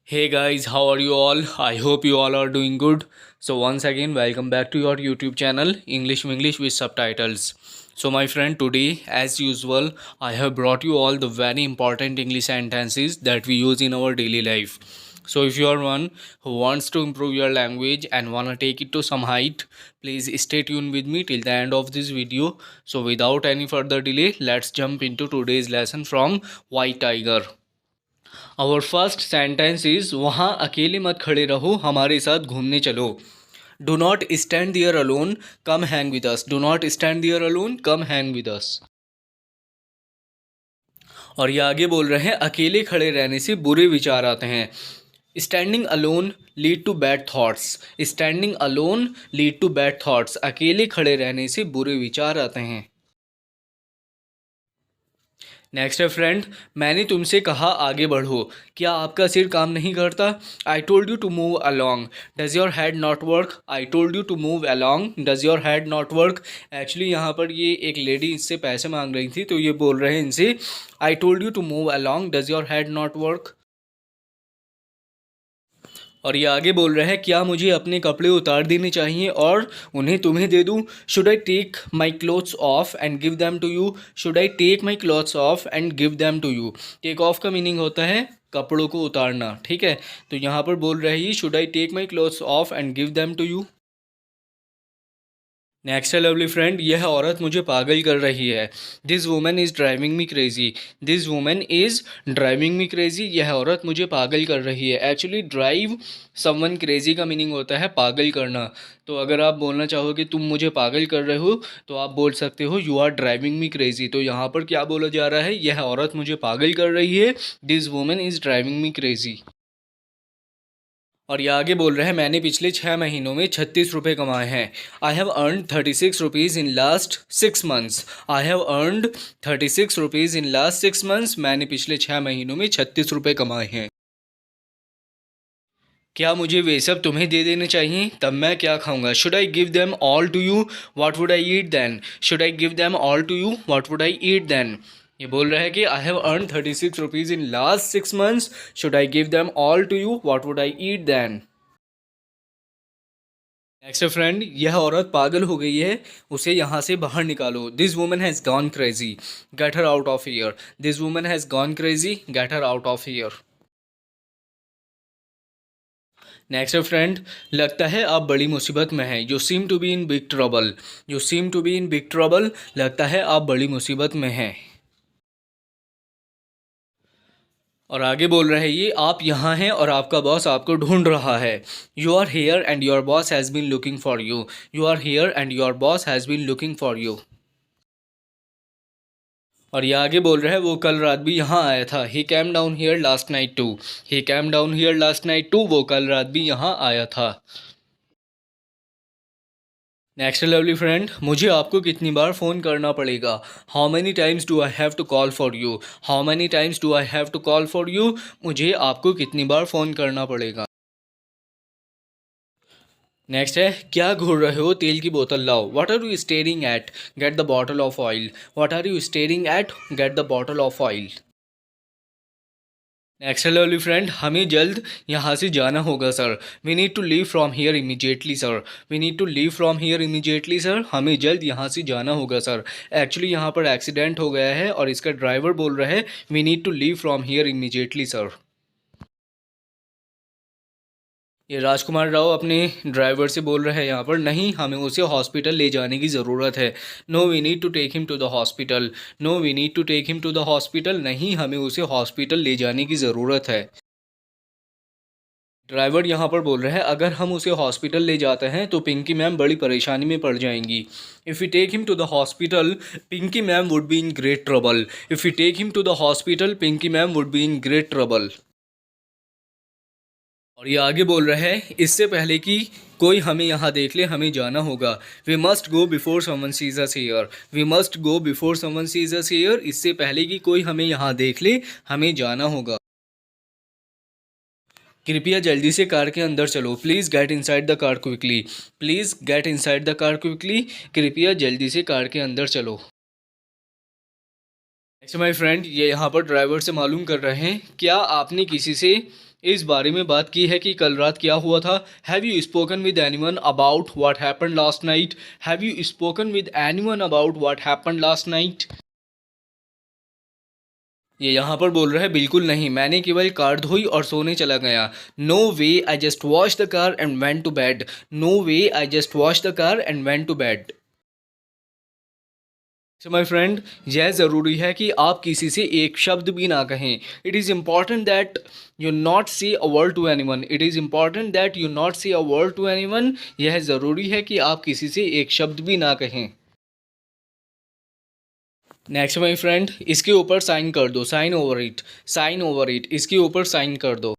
Hey guys, how are you all? I hope you all are doing good. So once again, welcome back to your YouTube channel English with subtitles. So my friend, today as usual, I have brought you all the very important English sentences that we use in our daily life. So if you are one who wants to improve your language and wanna take it to some height, please stay tuned with me till the end of this video. So without any further delay, let's jump into today's lesson from White Tiger. Our first sentence is वहाँ अकेले मत खड़े रहो, हमारे साथ घूमने चलो. Do not stand there alone, come hang with us. Do not stand there alone, come hang with us. और ये आगे बोल रहे हैं अकेले खड़े रहने से बुरे विचार आते हैं. Standing alone lead to bad thoughts. Standing alone lead to bad thoughts. अकेले खड़े रहने से बुरे विचार आते हैं. नेक्स्ट है फ्रेंड, मैंने तुमसे कहा आगे बढ़ो, क्या आपका सिर काम नहीं करता. I told you to move along, does your head not work. I told you to move along, does your head not work. Actually यहाँ पर ये एक लेडी इससे पैसे मांग रही थी, तो ये बोल रहे हैं इनसे I told you to move along, does your head not work. और ये आगे बोल रहे हैं क्या मुझे अपने कपड़े उतार देने चाहिए और उन्हें तुम्हें दे दूँ. Should I take my clothes off and give them to you. Should I take my clothes off and give them to you. Take off का मीनिंग होता है कपड़ों को उतारना, ठीक है. तो यहाँ पर बोल रहे हैं should I take my clothes off and give them to you. Next है लवली फ्रेंड, यह औरत मुझे पागल कर रही है. This women is driving me crazy. This women is driving me crazy. यह औरत मुझे पागल कर रही है. एक्चुअली ड्राइव समवन क्रेजी का मीनिंग होता है पागल करना. तो अगर आप बोलना चाहो कि तुम मुझे पागल कर रहे हो, तो आप बोल सकते हो you are driving me crazy. तो यहाँ पर क्या बोला जा रहा है, यह औरत मुझे पागल कर रही है. This women is driving me crazy. और ये आगे बोल रहे हैं मैंने पिछले 6 महीनों में 36 रुपये कमाए हैं. I have earned 36 rupees in last 6 months. I have earned 36 rupees in last 6 months. मैंने पिछले 6 महीनों में 36 रुपये कमाए हैं. क्या मुझे वे सब तुम्हें दे देने चाहिए, तब मैं क्या खाऊंगा. Should I give them all to you, what would I eat then. Should I give them all to you, what would I eat then. ये बोल रहा है कि I have earn 36 rupees in last 6 months. Should I give them all to you, what would I eat then. Next friend, यह औरत पागल हो गई है, उसे यहाँ से बाहर निकालो. This woman has gone crazy, get her out of here. This woman has gone crazy, get her out of here. Next friend, लगता है आप बड़ी मुसीबत में हैं. You seem to be in big trouble. You seem to be in big trouble. लगता है आप बड़ी मुसीबत में हैं. और आगे बोल रहे हैं ये आप यहाँ हैं और आपका बॉस आपको ढूंढ रहा है. You are here and your boss has been looking for you. You are here and your boss has been looking for you. और ये आगे बोल रहे हैं वो कल रात भी यहाँ आया था. He came down here last night too. He came down here last night too. वो कल रात भी यहाँ आया था. नेक्स्ट लवली फ्रेंड, मुझे आपको कितनी बार फ़ोन करना पड़ेगा. How many times do I have to call for you. How many times do I have to call for you. मुझे आपको कितनी बार फ़ोन करना पड़ेगा. नेक्स्ट है क्या घूर रहे हो, तेल की बोतल लाओ. What are you staring at, get the bottle of oil. What are you staring at, get the bottle of oil. Next lovely friend, हमें जल्द यहाँ से जाना होगा sir. We need to leave from here immediately sir. We need to leave from here immediately sir. हमें जल्द यहाँ से जाना होगा सर. एक्चुअली यहाँ पर एक्सीडेंट हो गया है और इसका ड्राइवर बोल रहा है we need to leave from here immediately sir. ये राजकुमार राव अपने ड्राइवर से बोल रहे हैं यहाँ पर नहीं, हमें उसे हॉस्पिटल ले जाने की ज़रूरत है. No we need to take him to the hospital. No we need to take him to the hospital. नहीं, हमें उसे हॉस्पिटल ले जाने की ज़रूरत है. ड्राइवर यहाँ पर बोल रहे हैं अगर हम उसे हॉस्पिटल ले जाते हैं तो पिंकी मैम बड़ी परेशानी में पड़ जाएंगी. If you take him to the hospital, Pinky ma'am would be in great trouble. If you take him to the hospital, Pinky ma'am would be in great trouble. और ये आगे बोल रहे हैं इससे पहले कि कोई हमें यहाँ देख ले हमें जाना होगा. We must go before someone sees us here. We must go before someone sees us here. इससे पहले कि कोई हमें यहाँ देख ले हमें जाना होगा. कृपया जल्दी से कार के अंदर चलो. Please get inside the car quickly. Please get inside the car quickly. कृपया जल्दी से कार के अंदर चलो. नेक्स्ट माय फ्रेंड, ये यहाँ पर ड्राइवर से मालूम कर रहे हैं क्या आपने किसी से इस बारे में बात की है कि कल रात क्या हुआ था। Have you spoken with anyone about what happened last night? Have you spoken with anyone about what happened last night? ये यहाँ पर बोल रहा है बिल्कुल नहीं, मैंने केवल कार धोई और सोने चला गया। No way, I just wash the car and went to bed. No way, I just wash the car and went to bed. So my friend, यह ज़रूरी है कि आप किसी से एक शब्द भी ना कहें। It is important that you not say a word to any one. It is important that you not say a word to any one. यह ज़रूरी है कि आप किसी से एक शब्द भी ना कहें। नेक्स्ट माई फ्रेंड, इसके ऊपर साइन कर दो, sign over it. Sign over it, इसके ऊपर साइन कर दो।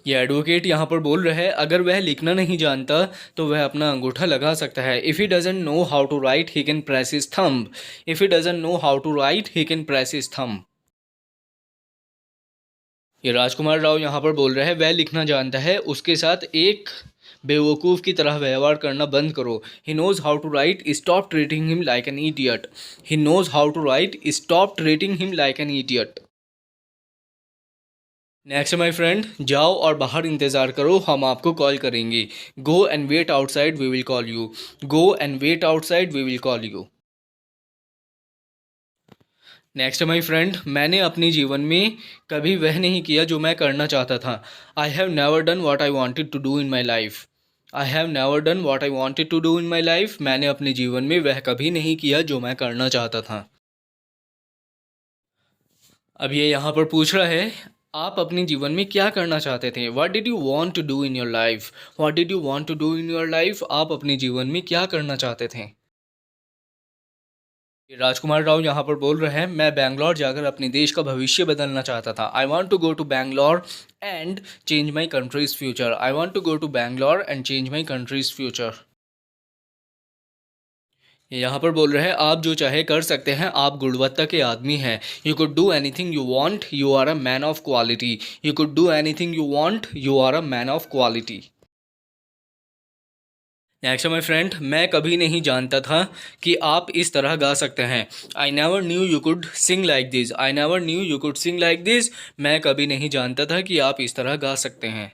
ये एडवोकेट यहाँ पर बोल रहा है अगर वह लिखना नहीं जानता तो वह अपना अंगूठा लगा सकता है। If he doesn't know how to write he can press his thumb. If he doesn't know how to write he can press his thumb. ये राजकुमार राव यहाँ पर बोल रहे हैं वह लिखना जानता है, उसके साथ एक बेवकूफ़ की तरह व्यवहार करना बंद करो। He knows how to write, stop treating him like an idiot. He knows how to write, stop treating him like an idiot. Next my friend, जाओ और बाहर इंतज़ार करो, हम आपको कॉल करेंगे। Go and wait outside, we will call you. Go and wait outside, we will call you. Next my friend, मैंने अपने जीवन में कभी वह नहीं किया जो मैं करना चाहता था। I have never done what I wanted to do in my life. I have never done what I wanted to do in my life. मैंने अपने जीवन में वह कभी नहीं किया जो मैं करना चाहता था। अब ये यहाँ पर पूछ रहा है आप अपने जीवन में क्या करना चाहते थे। What did you want to do in your life? What did you want to do in your life? आप अपने जीवन में क्या करना चाहते थे। ये राजकुमार राव यहाँ पर बोल रहे हैं मैं बैंगलोर जाकर अपने देश का भविष्य बदलना चाहता था। I want to go to Bangalore and change my country's future. I want to go to Bangalore and change my country's future. ये यहाँ पर बोल रहे हैं आप जो चाहे कर सकते हैं, आप गुणवत्ता के आदमी हैं। You could do anything you want, you are a man of quality. You could do anything you want, you are a man of quality. Next my friend, मैं कभी नहीं जानता था कि आप इस तरह गा सकते हैं। I never knew you could sing like this. I never knew you could sing like this. मैं कभी नहीं जानता था कि आप इस तरह गा सकते हैं।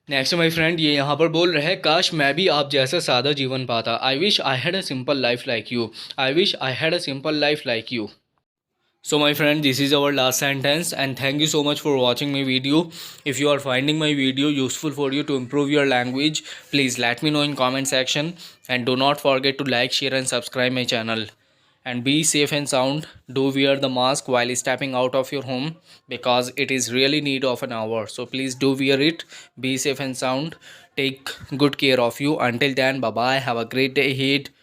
नेक्स्ट माय फ्रेंड, ये यहाँ पर बोल रहे हैं काश मैं भी आप जैसा सादा जीवन पाता। I wish I had a simple life like you. I wish I had a simple life like you. So my friend, this is our last sentence and thank you so much for watching my video. If you are finding my video useful for you to improve your language, please let me know in comment section and do not forget to like, share and subscribe my channel. And be safe and sound. Do wear the mask while stepping out of your home because it is really need of an hour. So please do wear it. Be safe and sound. Take good care of you. Until then, bye bye. Have a great day ahead.